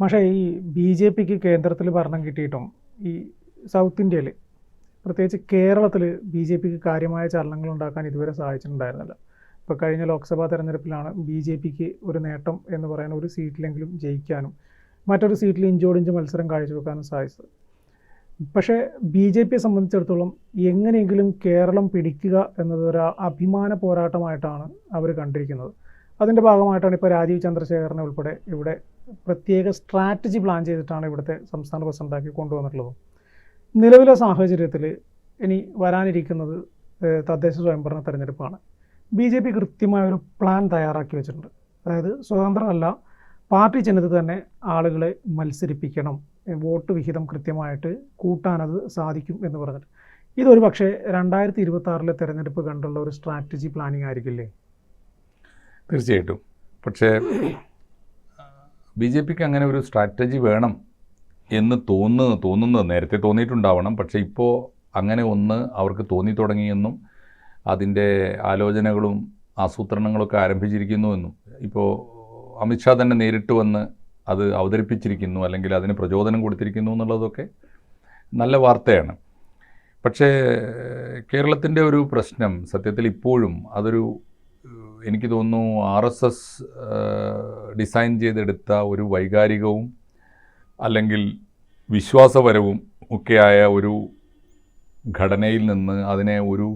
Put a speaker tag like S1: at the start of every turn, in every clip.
S1: പക്ഷേ ഈ BJPക്ക് കേന്ദ്രത്തിൽ ഭരണം കിട്ടിയിട്ടും ഈ സൗത്ത് ഇന്ത്യയിൽ പ്രത്യേകിച്ച് കേരളത്തിൽ BJPക്ക് കാര്യമായ ചലനങ്ങൾ ഉണ്ടാക്കാൻ ഇതുവരെ സാധിച്ചിട്ടുണ്ടായിരുന്നില്ല. ഇപ്പോൾ കഴിഞ്ഞ ലോക്സഭാ തെരഞ്ഞെടുപ്പിലാണ് BJPക്ക് ഒരു നേട്ടം എന്ന് പറയുന്ന ഒരു സീറ്റിലെങ്കിലും ജയിക്കാനും മറ്റൊരു സീറ്റിൽ ഇഞ്ചോടിഞ്ച് മത്സരം കാഴ്ചവെക്കാനും സാധിച്ചത്. പക്ഷേ BJPയെ സംബന്ധിച്ചിടത്തോളം എങ്ങനെയെങ്കിലും കേരളം പിടിക്കുക എന്നത് ഒരു അഭിമാന പോരാട്ടമായിട്ടാണ് അവർ കണ്ടിരിക്കുന്നത്. അതിൻ്റെ ഭാഗമായിട്ടാണ് ഇപ്പോൾ രാജീവ് ചന്ദ്രശേഖരനെ ഉൾപ്പെടെ ഇവിടെ പ്രത്യേക സ്ട്രാറ്റജി പ്ലാൻ ചെയ്തിട്ടാണ് ഇവിടുത്തെ സംസ്ഥാന പ്രസിഡന്റാക്കി കൊണ്ടുവന്നിട്ടുള്ളത്. നിലവിലെ സാഹചര്യത്തിൽ ഇനി വരാനിരിക്കുന്നത് തദ്ദേശ സ്വയംഭരണ തെരഞ്ഞെടുപ്പാണ്. BJP കൃത്യമായൊരു പ്ലാൻ തയ്യാറാക്കി വെച്ചിട്ടുണ്ട്. അതായത് സ്വതന്ത്രമല്ല, പാർട്ടി ചിഹ്നത്തിൽ തന്നെ ആളുകളെ മത്സരിപ്പിക്കണം, വോട്ട് വിഹിതം കൃത്യമായിട്ട് കൂട്ടാനത് സാധിക്കും എന്ന് പറഞ്ഞിട്ട്. ഇതൊരു പക്ഷേ 2026 തെരഞ്ഞെടുപ്പ് കണ്ടുള്ള ഒരു സ്ട്രാറ്റജി പ്ലാനിങ് ആയിരിക്കില്ലേ?
S2: തീർച്ചയായിട്ടും. പക്ഷേ BJPക്ക് അങ്ങനെ ഒരു സ്ട്രാറ്റജി വേണം എന്ന് തോന്നുന്നത് നേരത്തെ തോന്നിയിട്ടുണ്ടാവണം. പക്ഷേ ഇപ്പോൾ അങ്ങനെ ഒന്ന് അവർക്ക് തോന്നി തുടങ്ങിയെന്നും അതിൻ്റെ ആലോചനകളും ആസൂത്രണങ്ങളൊക്കെ ആരംഭിച്ചിരിക്കുന്നുവെന്നും ഇപ്പോൾ അമിത്ഷാ തന്നെ നേരിട്ട് വന്ന് അത് അവതരിപ്പിച്ചിരിക്കുന്നു, അല്ലെങ്കിൽ അതിന് പ്രചോദനം കൊടുത്തിരിക്കുന്നു എന്നുള്ളതൊക്കെ നല്ല വാർത്തയാണ്. പക്ഷേ കേരളത്തിൻ്റെ ഒരു പ്രശ്നം സത്യത്തിൽ ഇപ്പോഴും അതൊരു, എനിക്ക് തോന്നുന്നു, RSS ഡിസൈൻ ചെയ്തെടുത്ത ഒരു വൈകാരികവും അല്ലെങ്കിൽ വിശ്വാസപരവും ഒക്കെയായ ഒരു ഘടനയിൽ നിന്ന് അതിനെ ഒരു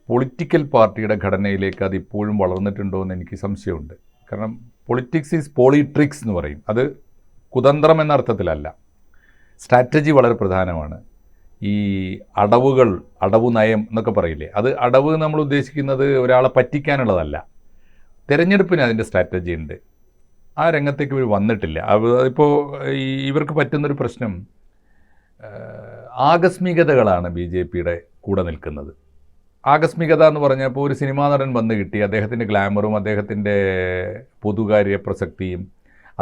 S2: പൊളിറ്റിക്കൽ പാർട്ടിയുടെ ഘടനയിലേക്ക് അതിപ്പോഴും വളർന്നിട്ടുണ്ടോ എന്ന് എനിക്ക് സംശയമുണ്ട്. കാരണം പൊളിറ്റിക്സ് ഈസ് പോളിട്രിക്സ് എന്ന് പറയും. അത് കുതന്ത്രം എന്ന അർത്ഥത്തിലല്ല, സ്ട്രാറ്റജി വളരെ പ്രധാനമാണ്. ഈ അടവു നയം എന്നൊക്കെ പറയില്ലേ, അത് അടവ് നമ്മൾ ഉദ്ദേശിക്കുന്നത് ഒരാളെ പറ്റിക്കാനുള്ളതല്ല. തിരഞ്ഞെടുപ്പിന് അതിൻ്റെ സ്ട്രാറ്റജി ഉണ്ട്. ആ രംഗത്തേക്ക് ഇവർ വന്നിട്ടില്ല. അതിപ്പോൾ ഇവർക്ക് പറ്റുന്നൊരു പ്രശ്നം ആകസ്മികതകളാണ് BJPയുടെ കൂടെ നിൽക്കുന്നത്. ആകസ്മികത എന്ന് പറഞ്ഞപ്പോൾ ഒരു സിനിമാ നടൻ വന്ന് കിട്ടി, അദ്ദേഹത്തിൻ്റെ ഗ്ലാമറും അദ്ദേഹത്തിൻ്റെ പൊതുകാര്യ പ്രസക്തിയും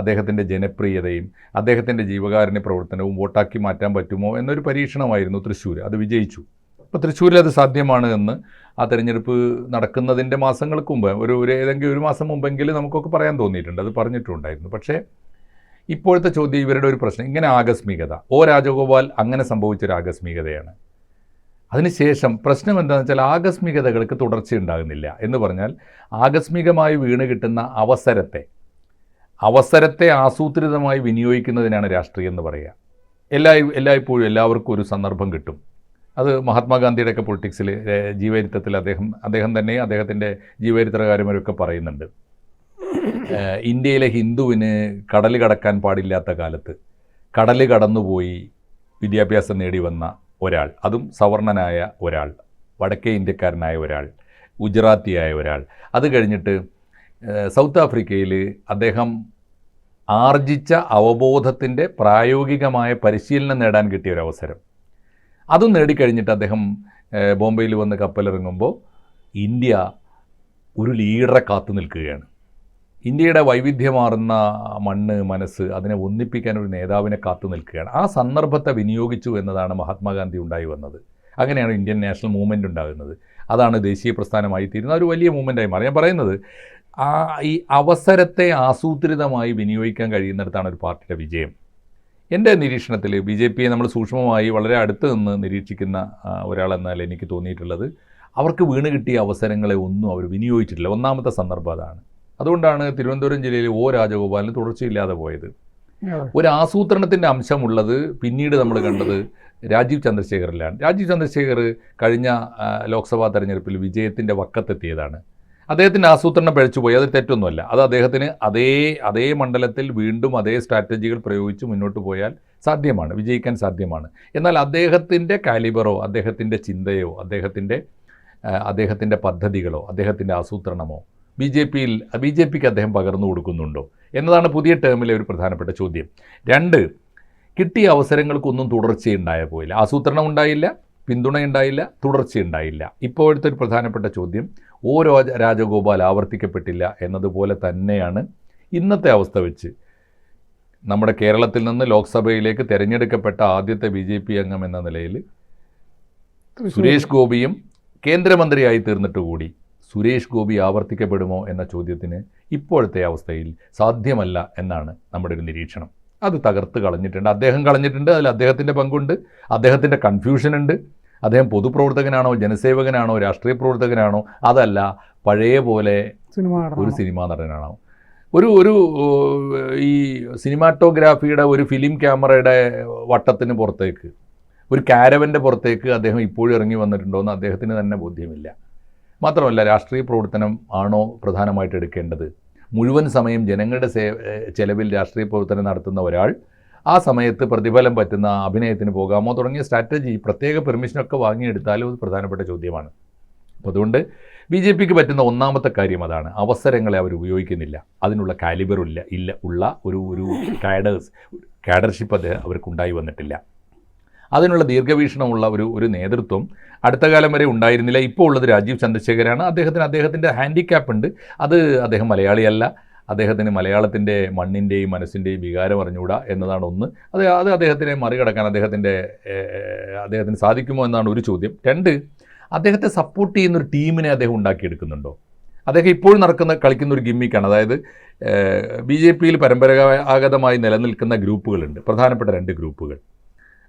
S2: അദ്ദേഹത്തിൻ്റെ ജനപ്രിയതയും അദ്ദേഹത്തിൻ്റെ ജീവകാരുണ്യ പ്രവർത്തനവും വോട്ടാക്കി മാറ്റാൻ പറ്റുമോ എന്നൊരു പരീക്ഷണമായിരുന്നു തൃശ്ശൂർ. അത് വിജയിച്ചു. അപ്പോൾ തൃശ്ശൂരിൽ അത് സാധ്യമാണ് എന്ന് ആ തെരഞ്ഞെടുപ്പ് നടക്കുന്നതിൻ്റെ മാസങ്ങൾക്ക് മുമ്പ്, ഏതെങ്കിലും ഒരു മാസം മുമ്പെങ്കിലും നമുക്കൊക്കെ പറയാൻ തോന്നിയിട്ടുണ്ട്, അത് പറഞ്ഞിട്ടുണ്ടായിരുന്നു. പക്ഷേ ഇപ്പോഴത്തെ ചോദ്യം, ഇവരുടെ ഒരു പ്രശ്നം ഇങ്ങനെ ആകസ്മികത, രാജഗോപാൽ അങ്ങനെ സംഭവിച്ചൊരു ആകസ്മികതയാണ്. അതിനുശേഷം പ്രശ്നം എന്താണെന്ന് വെച്ചാൽ ആകസ്മികതകൾക്ക് തുടർച്ചയുണ്ടാകുന്നില്ല. എന്ന് പറഞ്ഞാൽ ആകസ്മികമായി വീണ് കിട്ടുന്ന അവസരത്തെ ആസൂത്രിതമായി വിനിയോഗിക്കുന്നതിനാണ് രാഷ്ട്രീയം എന്ന് പറയുക. എല്ലായ്പ്പോഴും എല്ലാവർക്കും ഒരു സന്ദർഭം കിട്ടും. അത് മഹാത്മാഗാന്ധിയുടെയൊക്കെ പൊളിറ്റിക്സിൽ, ജീവചരിത്രത്തിൽ അദ്ദേഹം തന്നെ അദ്ദേഹത്തിൻ്റെ ജീവചരിത്രകാരന്മാരൊക്കെ പറയുന്നുണ്ട്. ഇന്ത്യയിലെ ഹിന്ദുവിന് കടൽ കടക്കാൻ പാടില്ലാത്ത കാലത്ത് കടൽ കടന്നുപോയി വിദ്യാഭ്യാസം നേടി വന്ന ഒരാൾ, അതും സവർണനായ ഒരാൾ, വടക്കേ ഇന്ത്യക്കാരനായ ഒരാൾ, ഗുജറാത്തിയായ ഒരാൾ, അത് കഴിഞ്ഞിട്ട് സൗത്ത് ആഫ്രിക്കയിൽ അദ്ദേഹം ആർജിച്ച അവബോധത്തിൻ്റെ പ്രായോഗികമായ പരിശീലനം നേടാൻ കിട്ടിയ ഒരു അവസരം, അതും നേടിക്കഴിഞ്ഞിട്ട് അദ്ദേഹം ബോംബെയിൽ വന്ന് കപ്പലിറങ്ങുമ്പോൾ ഇന്ത്യ ഒരു ലീഡറെ കാത്തു നിൽക്കുകയാണ്. ഇന്ത്യയുടെ വൈവിധ്യമാർന്ന മണ്ണ്, മനസ്സ്, അതിനെ ഒന്നിപ്പിക്കാൻ ഒരു നേതാവിനെ കാത്തു നിൽക്കുകയാണ്. ആ സന്ദർഭത്തെ വിനിയോഗിച്ചു എന്നതാണ് മഹാത്മാഗാന്ധി ഉണ്ടായി വന്നത്. അങ്ങനെയാണ് ഇന്ത്യൻ നാഷണൽ മൂവ്മെൻറ്റ് ഉണ്ടാകുന്നത്. അതാണ് ദേശീയ പ്രസ്ഥാനമായി തീരുന്ന ഒരു വലിയ മൂവ്മെൻറ്റായി മാറി. ഞാൻ പറയുന്നത് ഈ അവസരത്തെ ആസൂത്രിതമായി വിനിയോഗിക്കാൻ കഴിയുന്നിടത്താണ് ഒരു പാർട്ടിയുടെ വിജയം. എൻ്റെ നിരീക്ഷണത്തിൽ BJPയെ നമ്മൾ സൂക്ഷ്മമായി വളരെ അടുത്ത് നിന്ന് നിരീക്ഷിക്കുന്ന ഒരാളെന്നാൽ എനിക്ക് തോന്നിയിട്ടുള്ളത്, അവർക്ക് വീണ് കിട്ടിയ അവസരങ്ങളെ ഒന്നും അവർ വിനിയോഗിച്ചിട്ടില്ല. ഒന്നാമത്തെ സന്ദർഭം അതാണ്. അതുകൊണ്ടാണ് തിരുവനന്തപുരം ജില്ലയിൽ രാജഗോപാലിന് തുടർച്ചയില്ലാതെ പോയത്. ഒരു ആസൂത്രണത്തിൻ്റെ അംശമുള്ളത് പിന്നീട് നമ്മൾ കണ്ടത് രാജീവ് ചന്ദ്രശേഖറിലാണ്. രാജീവ് ചന്ദ്രശേഖർ കഴിഞ്ഞ ലോക്സഭാ തെരഞ്ഞെടുപ്പിൽ വിജയത്തിൻ്റെ വക്കത്തെത്തിയതാണ്. അദ്ദേഹത്തിൻ്റെ ആസൂത്രണം പിഴച്ചുപോയി, അത് തെറ്റൊന്നുമല്ല. അത് അദ്ദേഹത്തിന് അതേ മണ്ഡലത്തിൽ വീണ്ടും അതേ സ്ട്രാറ്റജികൾ പ്രയോഗിച്ച് മുന്നോട്ട് പോയാൽ സാധ്യമാണ്, വിജയിക്കാൻ സാധ്യമാണ്. എന്നാൽ അദ്ദേഹത്തിൻ്റെ കാലിബറോ അദ്ദേഹത്തിൻ്റെ ചിന്തയോ അദ്ദേഹത്തിൻ്റെ പദ്ധതികളോ അദ്ദേഹത്തിൻ്റെ ആസൂത്രണമോ BJPക്ക് അദ്ദേഹം പകർന്നു കൊടുക്കുന്നുണ്ടോ എന്നതാണ് പുതിയ ടേമിലെ ഒരു പ്രധാനപ്പെട്ട ചോദ്യം. 2, കിട്ടിയ അവസരങ്ങൾക്കൊന്നും തുടർച്ചയുണ്ടായ പോയില്ല. ആസൂത്രണം ഉണ്ടായില്ല, പിന്തുണയുണ്ടായില്ല, തുടർച്ചയുണ്ടായില്ല. ഇപ്പോഴത്തെ ഒരു പ്രധാനപ്പെട്ട ചോദ്യം, രാജഗോപാൽ ആവർത്തിക്കപ്പെട്ടില്ല എന്നതുപോലെ തന്നെയാണ് ഇന്നത്തെ അവസ്ഥ വെച്ച് നമ്മുടെ കേരളത്തിൽ നിന്ന് ലോക്സഭയിലേക്ക് തിരഞ്ഞെടുക്കപ്പെട്ട ആദ്യത്തെ BJP അംഗം എന്ന നിലയിൽ സുരേഷ് ഗോപിയും കേന്ദ്രമന്ത്രിയായി തീർന്നിട്ട് കൂടി സുരേഷ് ഗോപി ആവർത്തിക്കപ്പെടുമോ എന്ന ചോദ്യത്തിന് ഇപ്പോഴത്തെ അവസ്ഥയിൽ സാധ്യമല്ല എന്നാണ് നമ്മുടെ ഒരു നിരീക്ഷണം. അത് തകർത്ത് കളഞ്ഞിട്ടുണ്ട്, അദ്ദേഹം കളഞ്ഞിട്ടുണ്ട്. അതിൽ അദ്ദേഹത്തിൻ്റെ പങ്കുണ്ട്, അദ്ദേഹത്തിൻ്റെ കൺഫ്യൂഷനുണ്ട്. അദ്ദേഹം പൊതുപ്രവർത്തകനാണോ, ജനസേവകനാണോ, രാഷ്ട്രീയ പ്രവർത്തകനാണോ, അതല്ല പഴയ പോലെ ഒരു സിനിമാ നടനാണോ, ഒരു ഈ സിനിമാറ്റോഗ്രാഫിയുടെ ഒരു ഫിലിം ക്യാമറയുടെ വട്ടത്തിന് പുറത്തേക്ക്, ഒരു കാരവൻ്റെ പുറത്തേക്ക് അദ്ദേഹം ഇപ്പോഴും ഇറങ്ങി വന്നിട്ടുണ്ടോ എന്ന് അദ്ദേഹത്തിന് തന്നെ ബോധ്യമില്ല. മാത്രമല്ല, രാഷ്ട്രീയ പ്രവർത്തനം ആണോ പ്രധാനമായിട്ട് എടുക്കേണ്ടത്? മുഴുവൻ സമയം ജനങ്ങളുടെ ചെലവിൽ രാഷ്ട്രീയ പ്രവർത്തനം നടത്തുന്ന ഒരാൾ ആ സമയത്ത് പ്രതിഫലം പറ്റുന്ന അഭിനയത്തിന് പോകാമോ തുടങ്ങിയ സ്ട്രാറ്റജി, പ്രത്യേക പെർമിഷനൊക്കെ വാങ്ങിയെടുത്താലും അത് പ്രധാനപ്പെട്ട ചോദ്യമാണ്. അപ്പോൾ അതുകൊണ്ട് BJPക്ക് പറ്റുന്ന ഒന്നാമത്തെ കാര്യം അതാണ്, അവസരങ്ങളെ അവർ ഉപയോഗിക്കുന്നില്ല. അതിനുള്ള കാലിബറില്ല ഉള്ള ഒരു കാഡർഷിപ്പ് അവർക്കുണ്ടായി വന്നിട്ടില്ല. അതിനുള്ള ദീർഘവീക്ഷണമുള്ള ഒരു നേതൃത്വം അടുത്ത കാലം വരെ ഉണ്ടായിരുന്നില്ല. ഇപ്പോൾ ഉള്ളത് രാജീവ് ചന്ദ്രശേഖരാണ്. അദ്ദേഹത്തിൻ്റെ ഹാൻഡിക്യാപ്പ് ഉണ്ട്. അത് അദ്ദേഹം മലയാളിയല്ല, അദ്ദേഹത്തിന് മലയാളത്തിൻ്റെ മണ്ണിൻ്റെയും മനസ്സിൻ്റെയും വികാരം അറിഞ്ഞുകൂടാ എന്നതാണ് ഒന്ന്. അത് അദ്ദേഹത്തിനെ മറികടക്കാൻ അദ്ദേഹത്തിന് സാധിക്കുമോ എന്നാണ് ഒരു ചോദ്യം. രണ്ട്, അദ്ദേഹത്തെ സപ്പോർട്ട് ചെയ്യുന്നൊരു ടീമിനെ അദ്ദേഹം ഉണ്ടാക്കിയെടുക്കുന്നുണ്ടോ? അദ്ദേഹം ഇപ്പോഴും കളിക്കുന്ന ഒരു ഗിമ്മിക്കാണ്. അതായത് BJPയിൽ പരമ്പരാഗതമായി നിലനിൽക്കുന്ന ഗ്രൂപ്പുകളുണ്ട്, പ്രധാനപ്പെട്ട 2 ഗ്രൂപ്പുകൾ.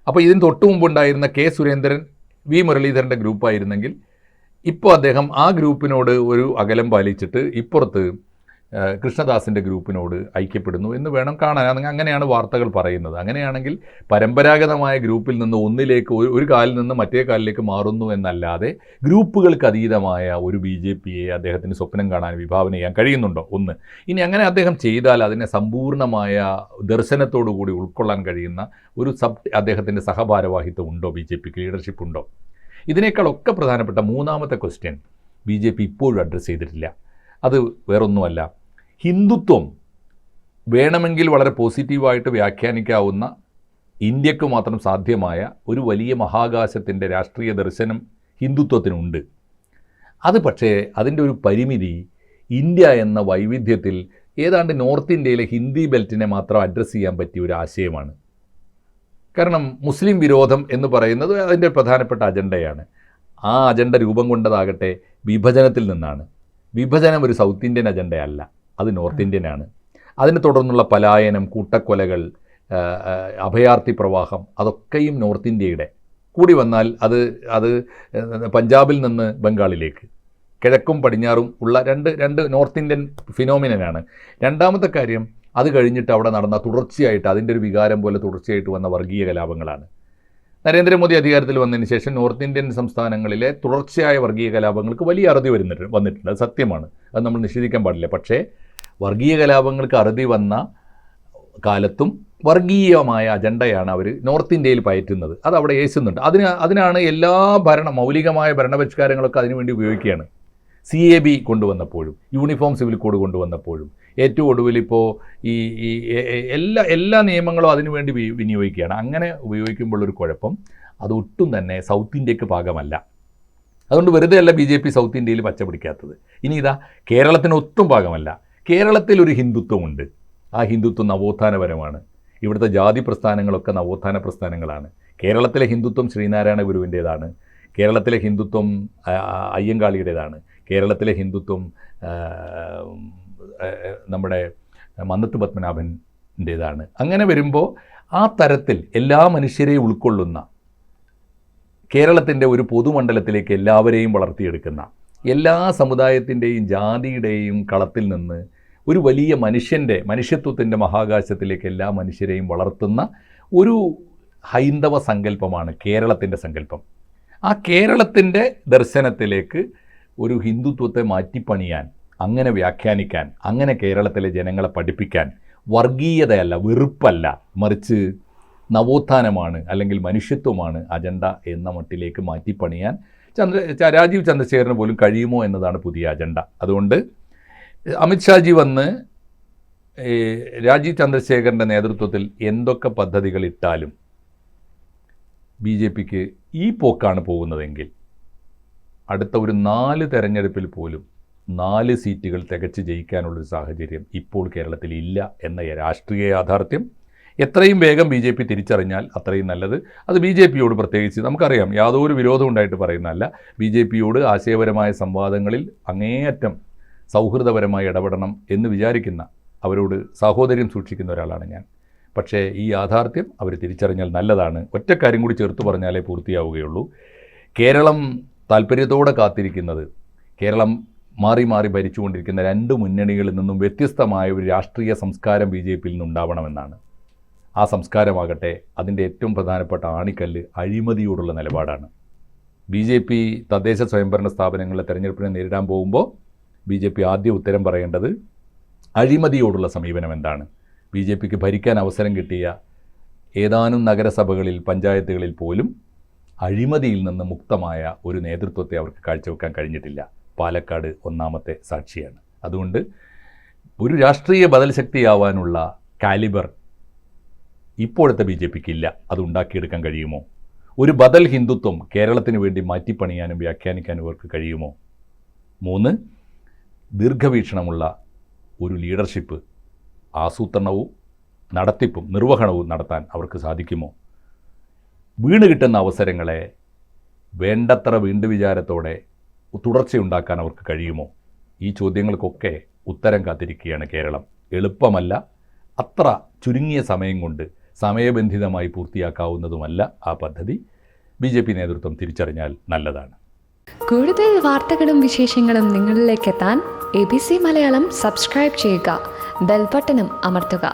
S2: അപ്പോൾ ഇതിന് തൊട്ട് മുമ്പുണ്ടായിരുന്ന K. സുരേന്ദ്രൻ, V. മുരളീധരൻ്റെ ഗ്രൂപ്പായിരുന്നെങ്കിൽ ഇപ്പോൾ അദ്ദേഹം ആ ഗ്രൂപ്പിനോട് ഒരു അകലം പാലിച്ചിട്ട് ഇപ്പുറത്ത് കൃഷ്ണദാസിൻ്റെ ഗ്രൂപ്പിനോട് ഐക്യപ്പെടുന്നു എന്ന് വേണം കാണാൻ. അങ്ങനെയാണ് വാർത്തകൾ പറയുന്നത്. അങ്ങനെയാണെങ്കിൽ പരമ്പരാഗതമായ ഗ്രൂപ്പിൽ നിന്ന് ഒന്നിലേക്ക് ഒരു കാലിൽ നിന്ന് മറ്റേ കാലിലേക്ക് മാറുന്നു എന്നല്ലാതെ ഗ്രൂപ്പുകൾക്ക് അതീതമായ ഒരു BJPയെ അദ്ദേഹത്തിന് സ്വപ്നം കാണാൻ, വിഭാവന ചെയ്യാൻ കഴിയുന്നുണ്ടോ? ഒന്ന്. ഇനി അങ്ങനെ അദ്ദേഹം ചെയ്താൽ അതിനെ സമ്പൂർണ്ണമായ ദർശനത്തോടു കൂടി ഉൾക്കൊള്ളാൻ കഴിയുന്ന അദ്ദേഹത്തിൻ്റെ സഹഭാരവാഹിത്വം ഉണ്ടോ? BJPക്ക് ലീഡർഷിപ്പ് ഉണ്ടോ? ഇതിനേക്കാളൊക്കെ പ്രധാനപ്പെട്ട മൂന്നാമത്തെ ക്വസ്റ്റ്യൻ BJP ഇപ്പോഴും അഡ്രസ്സ് ചെയ്തിട്ടില്ല. അത് വേറൊന്നുമല്ല, ഹിന്ദുത്വം വേണമെങ്കിൽ വളരെ പോസിറ്റീവായിട്ട് വ്യാഖ്യാനിക്കാവുന്ന, ഇന്ത്യക്ക് മാത്രം സാധ്യമായ ഒരു വലിയ മഹാകാശത്തിൻ്റെ രാഷ്ട്രീയ ദർശനം ഹിന്ദുത്വത്തിനുണ്ട്. അത് പക്ഷേ അതിൻ്റെ ഒരു പരിമിതി ഇന്ത്യ എന്ന വൈവിധ്യത്തിൽ ഏതാണ്ട് നോർത്ത് ഇന്ത്യയിലെ ഹിന്ദി ബെൽറ്റിനെ മാത്രം അഡ്രസ്സ് ചെയ്യാൻ പറ്റിയ ഒരു ആശയമാണ്. കാരണം മുസ്ലിം വിരോധം എന്ന് പറയുന്നത് അതിൻ്റെ പ്രധാനപ്പെട്ട അജണ്ടയാണ്. ആ അജണ്ട രൂപം കൊണ്ടതാകട്ടെ വിഭജനത്തിൽ നിന്നാണ്. വിഭജനം ഒരു സൗത്ത് ഇന്ത്യൻ അജണ്ടയല്ല, അത് നോർത്ത് ഇന്ത്യനാണ്. അതിനെ തുടർന്നുള്ള പലായനം, കൂട്ടക്കൊലകൾ, അഭയാർത്ഥി പ്രവാഹം, അതൊക്കെയും നോർത്ത് ഇന്ത്യയുടെ കൂടി വന്നാൽ അത് പഞ്ചാബിൽ നിന്ന് ബംഗാളിലേക്ക്, കിഴക്കും പടിഞ്ഞാറും ഉള്ള രണ്ട് നോർത്ത് ഇന്ത്യൻ ഫിനോമിനനാണ്. രണ്ടാമത്തെ കാര്യം, അത് കഴിഞ്ഞിട്ട് അവിടെ നടന്ന തുടർച്ചയായിട്ട് അതിൻ്റെ ഒരു വികാരം പോലെ തുടർച്ചയായിട്ട് വന്ന വർഗീയ കലാപങ്ങളാണ്. നരേന്ദ്രമോദി അധികാരത്തിൽ വന്നതിന് ശേഷം നോർത്ത് ഇന്ത്യൻ സംസ്ഥാനങ്ങളിലെ തുടർച്ചയായ വർഗീയ കലാപങ്ങൾക്ക് വലിയ അറുതി വന്നിട്ടുണ്ട്. അത് സത്യമാണ്, അത് നമ്മൾ നിഷേധിക്കാൻ പാടില്ല. പക്ഷേ വർഗീയ കലാപങ്ങൾക്ക് അറുതി വന്ന കാലത്തും വർഗീയമായ അജണ്ടയാണ് അവർ നോർത്ത് ഇന്ത്യയിൽ പയറ്റുന്നത്. അത് അവിടെ ഏശുന്നുണ്ട്. അതിനാണ് എല്ലാ മൗലികമായ ഭരണപരിഷ്കാരങ്ങളൊക്കെ അതിനുവേണ്ടി ഉപയോഗിക്കുകയാണ്. CAB കൊണ്ടുവന്നപ്പോഴും, യൂണിഫോം സിവിൽ കോഡ് കൊണ്ടുവന്നപ്പോഴും, ഏറ്റവും ഒടുവിൽ ഇപ്പോൾ ഈ എല്ലാ നിയമങ്ങളും അതിനുവേണ്ടി വിനിയോഗിക്കുകയാണ്. അങ്ങനെ ഉപയോഗിക്കുമ്പോഴൊരു കുഴപ്പം, അതൊട്ടും തന്നെ സൗത്ത് ഇന്ത്യക്ക് പാകമല്ല. അതുകൊണ്ട് വെറുതെ അല്ല BJP സൗത്ത് ഇന്ത്യയിൽ പച്ച പിടിക്കാത്തത്. ഇനി ഇതാ കേരളത്തിന് ഒട്ടും പാകമല്ല. കേരളത്തിലൊരു ഹിന്ദുത്വമുണ്ട്. ആ ഹിന്ദുത്വം നവോത്ഥാനപരമാണ്. ഇവിടുത്തെ ജാതി പ്രസ്ഥാനങ്ങളൊക്കെ നവോത്ഥാന പ്രസ്ഥാനങ്ങളാണ്. കേരളത്തിലെ ഹിന്ദുത്വം ശ്രീനാരായണ ഗുരുവിൻ്റേതാണ്. കേരളത്തിലെ ഹിന്ദുത്വം അയ്യങ്കാളിയുടേതാണ്. കേരളത്തിലെ ഹിന്ദുത്വം നമ്മുടെ മന്നത്ത് പത്മനാഭൻ്റേതാണ്. അങ്ങനെ വരുമ്പോൾ ആ തരത്തിൽ എല്ലാ മനുഷ്യരെയും ഉൾക്കൊള്ളുന്ന, കേരളത്തിൻ്റെ ഒരു പൊതുമണ്ഡലത്തിലേക്ക് എല്ലാവരെയും വളർത്തിയെടുക്കുന്ന, എല്ലാ സമുദായത്തിൻ്റെയും ജാതിയുടെയും കളത്തിൽ നിന്ന് ഒരു വലിയ മനുഷ്യത്വത്തിൻ്റെ മഹാകാശത്തിലേക്ക് എല്ലാ മനുഷ്യരെയും വളർത്തുന്ന ഒരു ഹൈന്ദവ സങ്കല്പമാണ് കേരളത്തിൻ്റെ സങ്കല്പം. ആ കേരളത്തിൻ്റെ ദർശനത്തിലേക്ക് ഒരു ഹിന്ദുത്വത്തെ മാറ്റിപ്പണിയാൻ, അങ്ങനെ വ്യാഖ്യാനിക്കാൻ, അങ്ങനെ കേരളത്തിലെ ജനങ്ങളെ പഠിപ്പിക്കാൻ വർഗീയതയല്ല, വെറുപ്പല്ല, മറിച്ച് നവോത്ഥാനമാണ് അല്ലെങ്കിൽ മനുഷ്യത്വമാണ് അജണ്ട എന്ന മട്ടിലേക്ക് മാറ്റിപ്പണിയാൻ രാജീവ് ചന്ദ്രശേഖരന് പോലും കഴിയുമോ എന്നതാണ് പുതിയ അജണ്ട. അതുകൊണ്ട് അമിത്ഷാജി വന്ന് രാജീവ് ചന്ദ്രശേഖരൻ്റെ നേതൃത്വത്തിൽ എന്തൊക്കെ പദ്ധതികൾ ഇട്ടാലും BJPക്ക് ഈ പോക്കാണ് പോകുന്നതെങ്കിൽ അടുത്ത ഒരു 4 തെരഞ്ഞെടുപ്പിൽ പോലും 4 സീറ്റുകൾ തികച്ച് ജയിക്കാനുള്ളൊരു സാഹചര്യം ഇപ്പോൾ കേരളത്തിൽ ഇല്ല എന്ന രാഷ്ട്രീയ യാഥാർത്ഥ്യം എത്രയും വേഗം BJP തിരിച്ചറിഞ്ഞാൽ അത്രയും നല്ലത്. അത് BJPയോട് പ്രത്യേകിച്ച് നമുക്കറിയാം, യാതൊരു വിരോധം ഉണ്ടായിട്ട് പറയുന്നതല്ല. BJPയോട് ആശയപരമായ സംവാദങ്ങളിൽ അങ്ങേയറ്റം സൗഹൃദപരമായി ഇടപെടണം എന്ന് വിചാരിക്കുന്ന, അവരോട് സാഹോദര്യം സൂക്ഷിക്കുന്ന ഒരാളാണ് ഞാൻ. പക്ഷേ ഈ യാഥാർത്ഥ്യം അവർ തിരിച്ചറിഞ്ഞാൽ നല്ലതാണ്. ഒറ്റ കാര്യം കൂടി ചേർത്ത് പറഞ്ഞാലേ പൂർത്തിയാവുകയുള്ളൂ. കേരളം താല്പര്യത്തോടെ കാത്തിരിക്കുന്നത്, കേരളം മാറി മാറി ഭരിച്ചുകൊണ്ടിരിക്കുന്ന രണ്ട് മുന്നണികളിൽ നിന്നും വ്യത്യസ്തമായ ഒരു രാഷ്ട്രീയ സംസ്കാരം BJPയിൽ നിന്നുണ്ടാവണമെന്നാണ്. ആ സംസ്കാരമാകട്ടെ അതിൻ്റെ ഏറ്റവും പ്രധാനപ്പെട്ട ആണിക്കല്ല് അഴിമതിയോടുള്ള നിലപാടാണ്. BJP തദ്ദേശ സ്വയംഭരണ സ്ഥാപനങ്ങളിലെ തെരഞ്ഞെടുപ്പിനെ നേരിടാൻ പോകുമ്പോൾ BJP ആദ്യം ഉത്തരം പറയേണ്ടത് അഴിമതിയോടുള്ള സമീപനം എന്താണ്. BJPക്ക് ഭരിക്കാൻ അവസരം കിട്ടിയ ഏതാനും നഗരസഭകളിൽ, പഞ്ചായത്തുകളിൽ പോലും അഴിമതിയിൽ നിന്ന് മുക്തമായ ഒരു നേതൃത്വത്തെ അവർക്ക് കാഴ്ചവെക്കാൻ കഴിഞ്ഞിട്ടില്ല. പാലക്കാട് ഒന്നാമത്തെ സാക്ഷിയാണ്. അതുകൊണ്ട് ഒരു രാഷ്ട്രീയ ബദൽ ശക്തിയാവാനുള്ള കാലിബർ ഇപ്പോഴത്തെ BJPക്ക് ഇല്ല. അത് ഉണ്ടാക്കിയെടുക്കാൻ കഴിയുമോ? ഒരു ബദൽ ഹിന്ദുത്വം കേരളത്തിന് വേണ്ടി മാറ്റിപ്പണിയാനും വ്യാഖ്യാനിക്കാനും അവർക്ക് കഴിയുമോ? 3, ദീർഘവീക്ഷണമുള്ള ഒരു ലീഡർഷിപ്പ്, ആസൂത്രണവും നടത്തിപ്പും നിർവഹണവും നടത്താൻ അവർക്ക് സാധിക്കുമോ? വീണ് കിട്ടുന്ന അവസരങ്ങളെ വേണ്ടത്ര വീണ്ടുവിചാരത്തോടെ തുടർച്ചയുണ്ടാക്കാൻ അവർക്ക് കഴിയുമോ? ഈ ചോദ്യങ്ങൾക്കൊക്കെ ഉത്തരം കാത്തിരിക്കുകയാണ് കേരളം. എളുപ്പമല്ല, അത്ര ചുരുങ്ങിയ സമയം കൊണ്ട് സമയബന്ധിതമായി പൂർത്തിയാക്കാവുന്നതുമല്ല ആ പദ്ധതി. BJP നേതൃത്വം തിരിച്ചറിഞ്ഞാൽ നല്ലതാണ്.
S3: കൂടുതൽ വാർത്തകളും വിശേഷങ്ങളും നിങ്ങളിലേക്ക് എത്താൻ ABC മലയാളം സബ്സ്ക്രൈബ് ചെയ്യുക, ബെൽ ബട്ടണും അമർത്തുക.